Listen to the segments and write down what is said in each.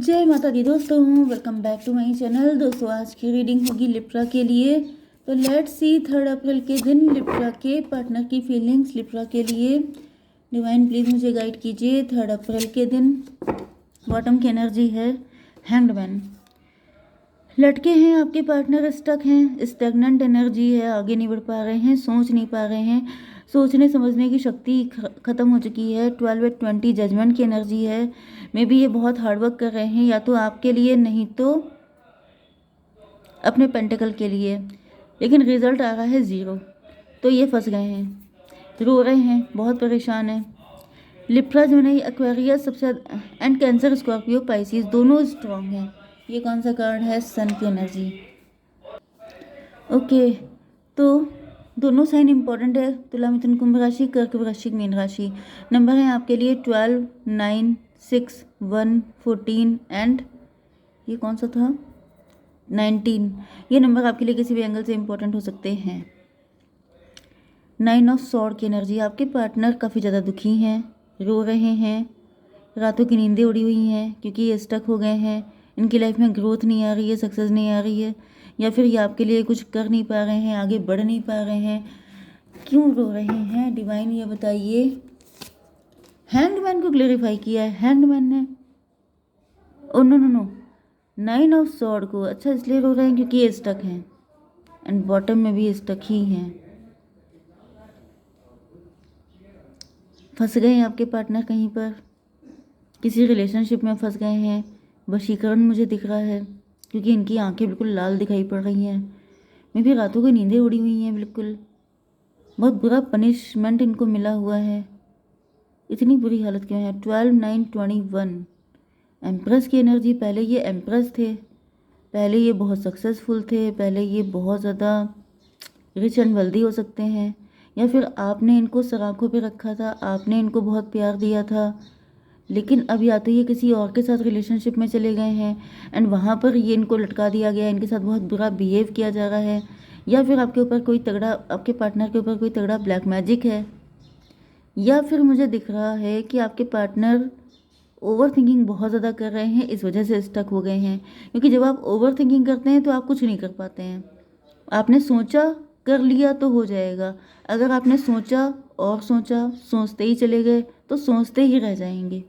जय माता दी दोस्तों, welcome back to my channel. दोस्तों आज की रीडिंग होगी लिब्रा के लिए। तो लेट्स सी 3 अप्रैल के दिन लिब्रा के पार्टनर की फीलिंग्स लिब्रा के लिए। डिवाइन प्लीज़ मुझे गाइड कीजिए। 3 अप्रैल के दिन बॉटम की एनर्जी है हैंग्ड मैन। लटके हैं आपके पार्टनर, स्टक हैं, स्टेगनेंट एनर्जी है, आगे नहीं बढ़ पा रहे हैं, सोच नहीं पा रहे हैं, सोचने समझने की शक्ति ख़त्म हो चुकी है। 12/20 जजमेंट की एनर्जी है। मे बी ये बहुत हार्डवर्क कर रहे हैं, या तो आपके लिए नहीं तो अपने पेंटिकल के लिए, लेकिन रिजल्ट आ रहा है 0। तो ये फंस गए हैं, रो रहे हैं, बहुत परेशान हैं। लिब्रा जो नहीं, एक्वेरियस सबसे एंड कैंसर, स्कॉर्पियो, पाइसिस दोनों स्ट्रॉन्ग हैं। ये कौन सा कार्ड है? सन की एनर्जी। ओके, तो दोनों साइन इंपॉर्टेंट है। तुला, मिथुन, कुंभ राशि, कर्क, वृश्चिक, मीन राशि। नंबर है आपके लिए 12, 9, 6, 1, 14 एंड ये कौन सा था? 19। ये नंबर आपके लिए किसी भी एंगल से इंपॉर्टेंट हो सकते हैं। 9 ऑफ सॉर्ड की एनर्जी। आपके पार्टनर काफ़ी ज़्यादा दुखी हैं, रो रहे हैं, रातों की नींदें उड़ी हुई हैं, क्योंकि ये स्टक हो गए हैं। इनकी लाइफ में ग्रोथ नहीं आ रही है, सक्सेस नहीं आ रही है, या फिर ये आपके लिए कुछ कर नहीं पा रहे हैं, आगे बढ़ नहीं पा रहे हैं। क्यों रो रहे हैं? डिवाइन ये बताइए। हैंडमैन को क्लेरिफाई किया है हैंडमैन ने। Oh no no no, 9 of sword को। अच्छा, इसलिए रो रहे हैं क्योंकि ये स्टक हैं, एंड बॉटम में भी स्टक ही हैं। फंस गए हैं आपके पार्टनर, कहीं पर किसी रिलेशनशिप में फंस गए हैं। वशीकरण मुझे दिख रहा है, क्योंकि इनकी आंखें बिल्कुल लाल दिखाई पड़ रही हैं। मे भी रातों की नींदें उड़ी हुई हैं बिल्कुल। बहुत बुरा पनिशमेंट इनको मिला हुआ है। इतनी बुरी हालत क्यों है? 12, 9, 21 एम्प्रेस की एनर्जी। पहले ये एम्प्रेस थे, पहले ये बहुत सक्सेसफुल थे, पहले ये बहुत ज़्यादा रिच एंड वेल्दी हो सकते हैं, या फिर आपने इनको सराखों पे रखा था, आपने इनको बहुत प्यार दिया था, लेकिन अब या तो ये किसी और के साथ रिलेशनशिप में चले गए हैं एंड वहाँ पर ये इनको लटका दिया गया, इनके साथ बहुत बुरा बिहेव किया जा रहा है, या फिर आपके ऊपर कोई तगड़ा, आपके पार्टनर के ऊपर कोई तगड़ा ब्लैक मैजिक है, या फिर मुझे दिख रहा है कि आपके पार्टनर ओवर थिंकिंग बहुत ज़्यादा कर रहे हैं, इस वजह से स्टक हो गए हैं। क्योंकि जब आप ओवर थिंकिंग करते हैं तो आप कुछ नहीं कर पाते हैं। आपने सोचा, कर लिया तो हो जाएगा। अगर आपने सोचा और सोचा, सोचते ही चले गए तो सोचते ही रह जाएंगे।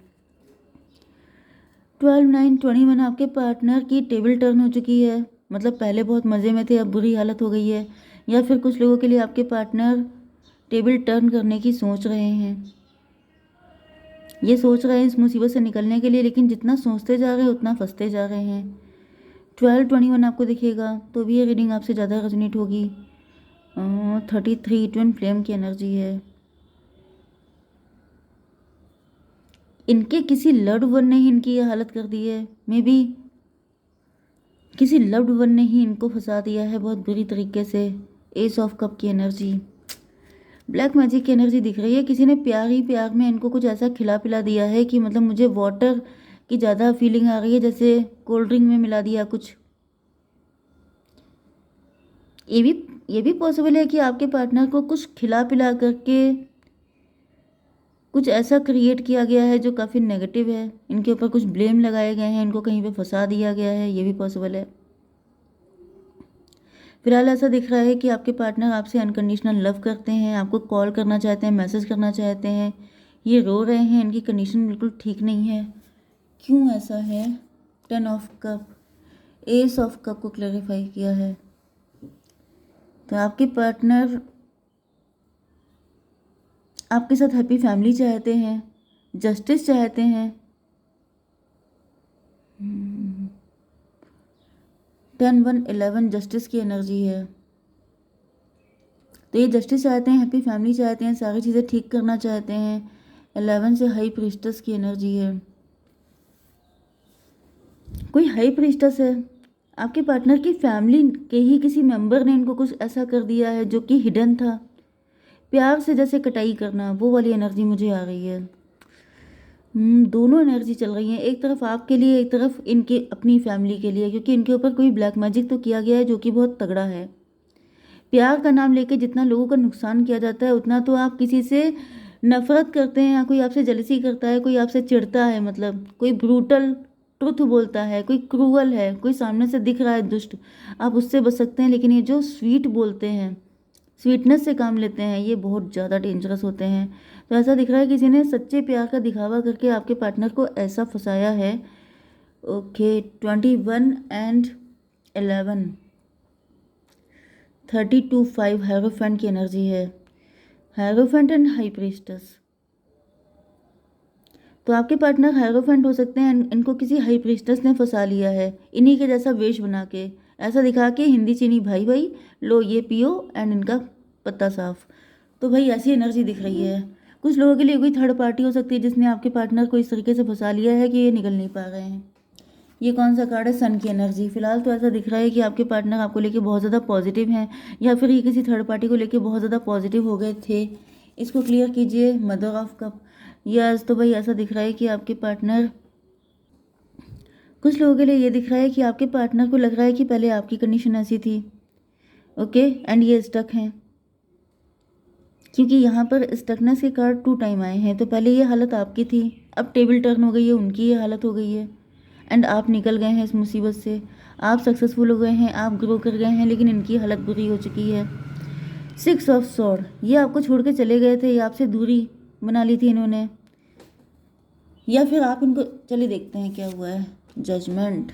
12, 9, 21 आपके पार्टनर की टेबल टर्न हो चुकी है। मतलब पहले बहुत मज़े में थे, अब बुरी हालत हो गई है। या फिर कुछ लोगों के लिए आपके पार्टनर टेबल टर्न करने की सोच रहे हैं। ये सोच रहे हैं इस मुसीबत से निकलने के लिए, लेकिन जितना सोचते जा रहे हैं उतना फंसते जा रहे हैं। 12, 21 आपको दिखेगा तो भी ये रीडिंग आपसे ज़्यादा रेजोनेट होगी। 33 ट्विन फ्लेम की एनर्जी है। इनके किसी लव्ड वन ने ही इनकी ये हालत कर दी है। मे बी किसी लव्ड वन ने ही इनको फंसा दिया है बहुत बुरी तरीके से। एस ऑफ कप की एनर्जी, ब्लैक मैजिक की एनर्जी दिख रही है। किसी ने प्यार ही प्यार में इनको कुछ ऐसा खिला पिला दिया है कि मतलब मुझे वाटर की ज़्यादा फीलिंग आ रही है, जैसे कोल्ड ड्रिंक में मिला दिया कुछ। ये भी पॉसिबल है कि आपके पार्टनर को कुछ खिला पिला करके कुछ ऐसा क्रिएट किया गया है जो काफ़ी नेगेटिव है। इनके ऊपर कुछ ब्लेम लगाए गए हैं, इनको कहीं पे फंसा दिया गया है, ये भी पॉसिबल है। फिलहाल ऐसा दिख रहा है कि आपके पार्टनर आपसे अनकंडीशनल लव करते हैं, आपको कॉल करना चाहते हैं, मैसेज करना चाहते हैं। ये रो रहे हैं, इनकी कंडीशन बिल्कुल ठीक नहीं है। क्यों ऐसा है? 10 of cup, S of cup को क्लैरिफाई किया है। तो आपके पार्टनर आपके साथ हैप्पी फैमिली चाहते हैं, जस्टिस चाहते हैं। 10, 1, 11 जस्टिस की एनर्जी है। तो ये जस्टिस चाहते हैं, हैप्पी फैमिली चाहते हैं, सारी चीज़ें ठीक करना चाहते हैं। 11 से हाई प्रीस्टस की एनर्जी है। कोई हाई प्रीस्टस है, आपके पार्टनर की फैमिली के ही किसी मेंबर ने इनको कुछ ऐसा कर दिया है जो कि हिडन था। प्यार से जैसे कटाई करना, वो वाली एनर्जी मुझे आ रही है। दोनों एनर्जी चल रही हैं, एक तरफ आपके लिए, एक तरफ इनके अपनी फैमिली के लिए, क्योंकि इनके ऊपर कोई ब्लैक मैजिक तो किया गया है जो कि बहुत तगड़ा है। प्यार का नाम लेके जितना लोगों का नुकसान किया जाता है, उतना तो आप किसी से नफरत करते हैं, या कोई आपसे जलसी करता है, कोई आपसे चिढ़ता है, मतलब कोई ब्रूटल ट्रुथ बोलता है, कोई क्रूअल है, कोई सामने से दिख रहा है दुष्ट, आप उससे बच सकते हैं। लेकिन ये जो स्वीट बोलते हैं, स्वीटनेस से काम लेते हैं, ये बहुत ज़्यादा डेंजरस होते हैं। तो ऐसा दिख रहा है किसी ने सच्चे प्यार का दिखावा करके आपके पार्टनर को ऐसा फंसाया है। ओके, 21 एंड 11, 32-5 हेरोफेंट की एनर्जी है, हेरोफेंट एंड हाई प्रीस्टस। तो आपके पार्टनर हेरोफेंट हो सकते हैं, इनको किसी हाई प्रीस्टस ने फंसा लिया है, इन्हीं के जैसा वेश बना के, ऐसा दिखा के हिंदी चीनी भाई भाई लो ये पियो एंड इनका पत्ता साफ। तो भाई ऐसी एनर्जी दिख रही है। कुछ लोगों के लिए कोई थर्ड पार्टी हो सकती है जिसने आपके पार्टनर को इस तरीके से फंसा लिया है कि ये निकल नहीं पा रहे हैं। ये कौन सा कार्ड है? सन की एनर्जी। फिलहाल तो ऐसा दिख रहा है कि आपके पार्टनर आपको लेके बहुत ज़्यादा पॉजिटिव हैं, या फिर ये किसी थर्ड पार्टी को लेके बहुत ज़्यादा पॉजिटिव हो गए थे। इसको क्लियर कीजिए। Mother of cup. यस, तो भाई ऐसा दिख रहा है कि आपके पार्टनर, कुछ लोगों के लिए ये दिख रहा है कि आपके पार्टनर को लग रहा है कि पहले आपकी कंडीशन ऐसी थी, ओके, एंड ये स्टक हैं, क्योंकि यहाँ पर स्टकनेस के कार्ड 2 टाइम आए हैं। तो पहले ये हालत आपकी थी, अब टेबल टर्न हो गई है, उनकी ये हालत हो गई है, एंड आप निकल गए हैं इस मुसीबत से, आप सक्सेसफुल हो गए हैं, आप ग्रो कर गए हैं, लेकिन इनकी हालत बुरी हो चुकी है। 6 ऑफ सॉर्ड, ये आपको छोड़ के चले गए थे, ये आपसे दूरी बना ली थी इन्होंने, या फिर आप इनको, चलिए देखते हैं क्या हुआ है। जजमेंट,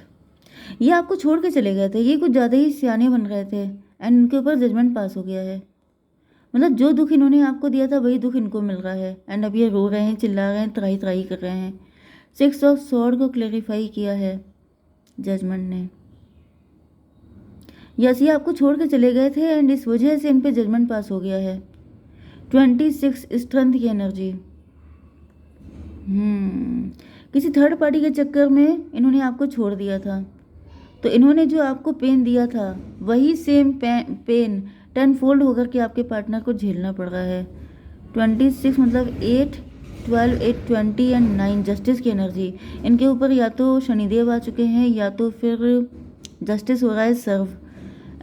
ये आपको छोड़ के चले गए थे, ये कुछ ज़्यादा ही सियाने बन रहे थे, एंड इनके ऊपर जजमेंट पास हो गया है। मतलब जो दुख इन्होंने आपको दिया था वही दुख इनको मिल रहा है, एंड अब ये रो रहे हैं, चिल्ला रहे हैं, त्राही त्राही कर रहे हैं। 6 ऑफ सॉर्ड को क्लेरिफाई किया है जजमेंट ने। यस, ये आपको छोड़ के चले गए थे, एंड इस वजह से इन पे जजमेंट पास हो गया है। 26 स्ट्रेंथ की एनर्जी। किसी थर्ड पार्टी के चक्कर में इन्होंने आपको छोड़ दिया था, तो इन्होंने जो आपको पेन दिया था वही सेम पेन 10 फोल्ड होकर के आपके पार्टनर को झेलना पड़ रहा है। 26 मतलब 8, 12, 8, 20 एंड 9 जस्टिस की एनर्जी। इनके ऊपर या तो शनिदेव आ चुके हैं, या तो फिर जस्टिस हो रहा है सर्व,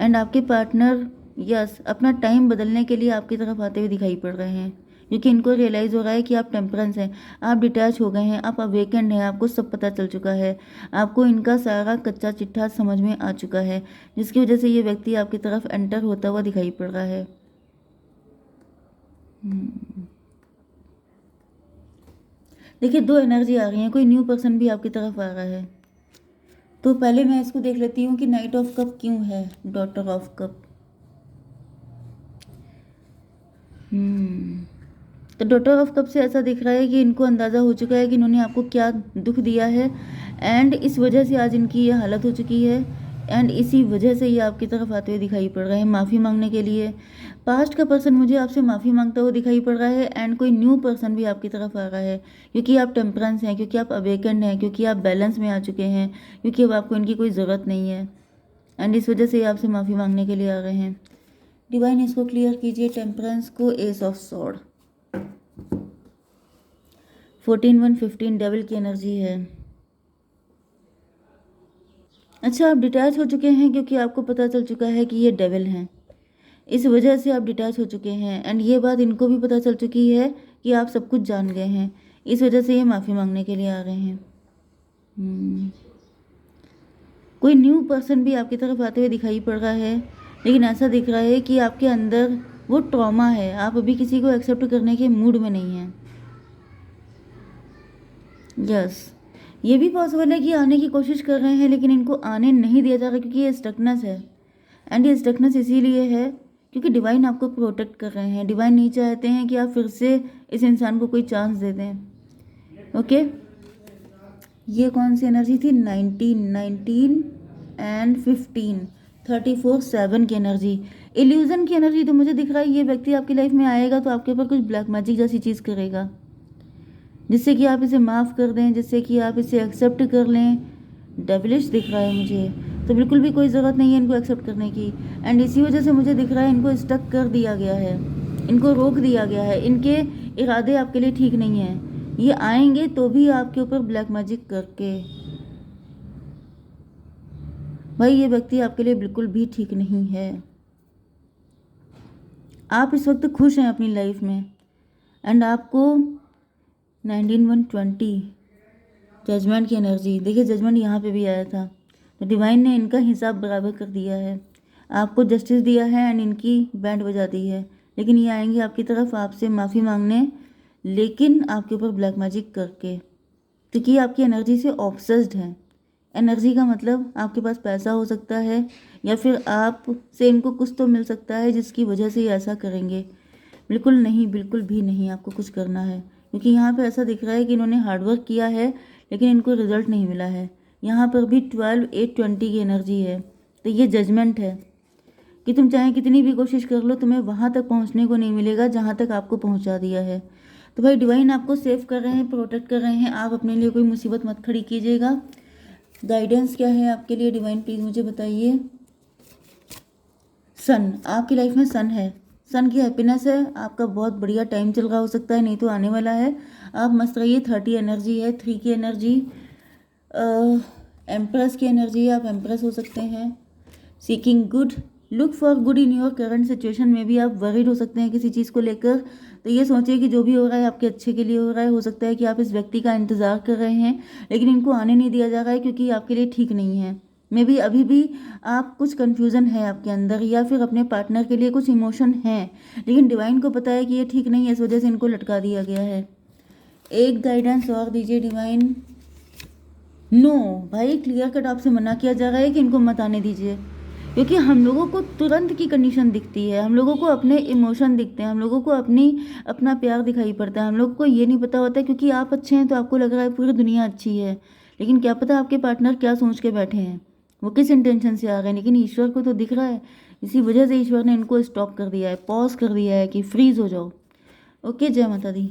एंड आपके पार्टनर यस अपना टाइम बदलने के लिए आपकी तरफ आते हुए दिखाई पड़ रहे हैं, क्योंकि इनको रियलाइज़ हो रहा है कि आप टेम्परेंस हैं, आप डिटैच हो गए हैं, आप अवेकेंड हैं, आपको सब पता चल चुका है, आपको इनका सारा कच्चा चिट्ठा समझ में आ चुका है, जिसकी वजह से ये व्यक्ति आपकी तरफ एंटर होता हुआ दिखाई पड़ रहा है। देखिए 2 एनर्जी आ रही है, कोई न्यू पर्सन भी आपकी तरफ आ रहा है। तो पहले मैं इसको देख लेती हूँ कि नाइट ऑफ कप क्यों है, डॉटर ऑफ कप। तो डॉटर ऑफ कप से ऐसा दिख रहा है कि इनको अंदाज़ा हो चुका है कि इन्होंने आपको क्या दुख दिया है, एंड इस वजह से आज इनकी ये हालत हो चुकी है, एंड इसी वजह से ये आपकी तरफ आते हुए दिखाई पड़ रहे हैं माफ़ी मांगने के लिए। पास्ट का पर्सन मुझे आपसे माफ़ी मांगता हुआ दिखाई पड़ रहा है, एंड कोई न्यू पर्सन भी आपकी तरफ आ रहा है, क्योंकि आप टेम्परेंस हैं, क्योंकि आप अवेकेंड हैं, क्योंकि आप बैलेंस में आ चुके हैं, क्योंकि अब आपको इनकी कोई ज़रूरत नहीं है, एंड इस वजह से ये आपसे माफ़ी मांगने के लिए आ रहे हैं। डिवाइन इसको क्लियर कीजिए, टेम्परेंस को। एस ऑफ सॉर्ड, 14-1-15 डेविल की एनर्जी है। अच्छा, आप डिटैच हो चुके हैं क्योंकि आपको पता चल चुका है कि ये डेविल हैं, इस वजह से आप डिटैच हो चुके हैं, एंड ये बात इनको भी पता चल चुकी है कि आप सब कुछ जान गए हैं, इस वजह से ये माफ़ी मांगने के लिए आ रहे हैं। कोई न्यू पर्सन भी आपकी तरफ आते हुए दिखाई पड़ रहा है, लेकिन ऐसा दिख रहा है कि आपके अंदर वो ट्रॉमा है, आप अभी किसी को एक्सेप्ट करने के मूड में नहीं हैं। यस, ये भी पॉसिबल है कि आने की कोशिश कर रहे हैं, लेकिन इनको आने नहीं दिया जा रहा क्योंकि ये स्टकनेस है, एंड ये स्टकनेस इसीलिए है क्योंकि डिवाइन आपको प्रोटेक्ट कर रहे हैं। डिवाइन नहीं चाहते हैं कि आप फिर से इस इंसान को कोई चांस दे दें। ओके, ये कौन सी एनर्जी थी? 19 एंड 15, 34-7 की एनर्जी। इल्यूजन की एनर्जी। तो मुझे दिख रहा है ये व्यक्ति आपकी लाइफ में आएगा तो आपके ऊपर कुछ ब्लैक मैजिक जैसी चीज़ करेगा, जिससे कि आप इसे माफ़ कर दें, जिससे कि आप इसे एक्सेप्ट कर लें। डेविलिश दिख रहा है मुझे, तो बिल्कुल भी कोई ज़रूरत नहीं है इनको एक्सेप्ट करने की, एंड इसी वजह से मुझे दिख रहा है इनको स्टक कर दिया गया है, इनको रोक दिया गया है। इनके इरादे आपके लिए ठीक नहीं हैं, ये आएंगे तो भी आपके ऊपर ब्लैक मैजिक करके। भाई ये व्यक्ति आपके लिए बिल्कुल भी ठीक नहीं है। आप इस वक्त खुश हैं अपनी लाइफ में, एंड आपको 19-1-20 जजमेंट की एनर्जी, देखिए जजमेंट यहाँ पे भी आया था, तो डिवाइन ने इनका हिसाब बराबर कर दिया है, आपको जस्टिस दिया है एंड इनकी बैंड बजा दी है। लेकिन ये आएंगे आपकी तरफ आपसे माफ़ी मांगने, लेकिन आपके ऊपर ब्लैक मैजिक करके, क्योंकि ये आपकी एनर्जी से ऑब्सेस्ड है। एनर्जी का मतलब आपके पास पैसा हो सकता है या फिर आप से इनको कुछ तो मिल सकता है जिसकी वजह से ये ऐसा करेंगे। बिल्कुल नहीं, बिल्कुल भी नहीं आपको कुछ करना है, क्योंकि यहाँ पे ऐसा दिख रहा है कि इन्होंने हार्डवर्क किया है लेकिन इनको रिजल्ट नहीं मिला है। यहाँ पर भी 12 8 20 की एनर्जी है, तो ये जजमेंट है कि तुम चाहे कितनी भी कोशिश कर लो, तुम्हें वहाँ तक पहुँचने को नहीं मिलेगा जहाँ तक आपको पहुँचा दिया है। तो भाई डिवाइन आपको सेव कर रहे हैं, प्रोटेक्ट कर रहे हैं, आप अपने लिए कोई मुसीबत मत खड़ी कीजिएगा। गाइडेंस क्या है आपके लिए डिवाइन, प्लीज़ मुझे बताइए। सन, आपकी लाइफ में सन है, सन की हैप्पीनेस है, आपका बहुत बढ़िया टाइम चल रहा हो सकता है, नहीं तो आने वाला है, आप मस्त रहिए। 30 एनर्जी है, 3 की एनर्जी, एम्प्रेस की एनर्जी है, आप एम्प्रेस हो सकते हैं। Seeking good, look for good in your current situation में भी आप वरीड हो सकते हैं किसी चीज़ को लेकर, तो ये सोचिए कि जो भी हो रहा है आपके अच्छे के लिए हो रहा है। हो सकता है कि आप इस व्यक्ति का इंतज़ार कर रहे हैं लेकिन इनको आने नहीं दिया जा रहा है क्योंकि आपके लिए ठीक नहीं है। मे बी अभी भी आप कुछ कन्फ्यूज़न है आपके अंदर, या फिर अपने पार्टनर के लिए कुछ इमोशन है, लेकिन डिवाइन को पता है कि ये ठीक नहीं है, इस वजह से इनको लटका दिया गया है। एक गाइडेंस और दीजिए डिवाइन। नो भाई, क्लियर कट आपसे मना किया जा रहा है कि इनको मत आने दीजिए, क्योंकि हम लोगों को तुरंत की कंडीशन दिखती है, हम लोगों को अपने इमोशन दिखते हैं, हम लोगों को अपना प्यार दिखाई पड़ता है, हम लोग को ये नहीं पता होता है, क्योंकि आप अच्छे हैं तो आपको लग रहा है पूरी दुनिया अच्छी है, लेकिन क्या पता आपके पार्टनर क्या सोच के बैठे हैं, वो किस इंटेंशन से आ गए हैं। लेकिन ईश्वर को तो दिख रहा है, इसी वजह से ईश्वर ने इनको स्टॉप कर दिया है, पॉज कर दिया है कि फ्रीज हो जाओ। ओके, जय माता दी।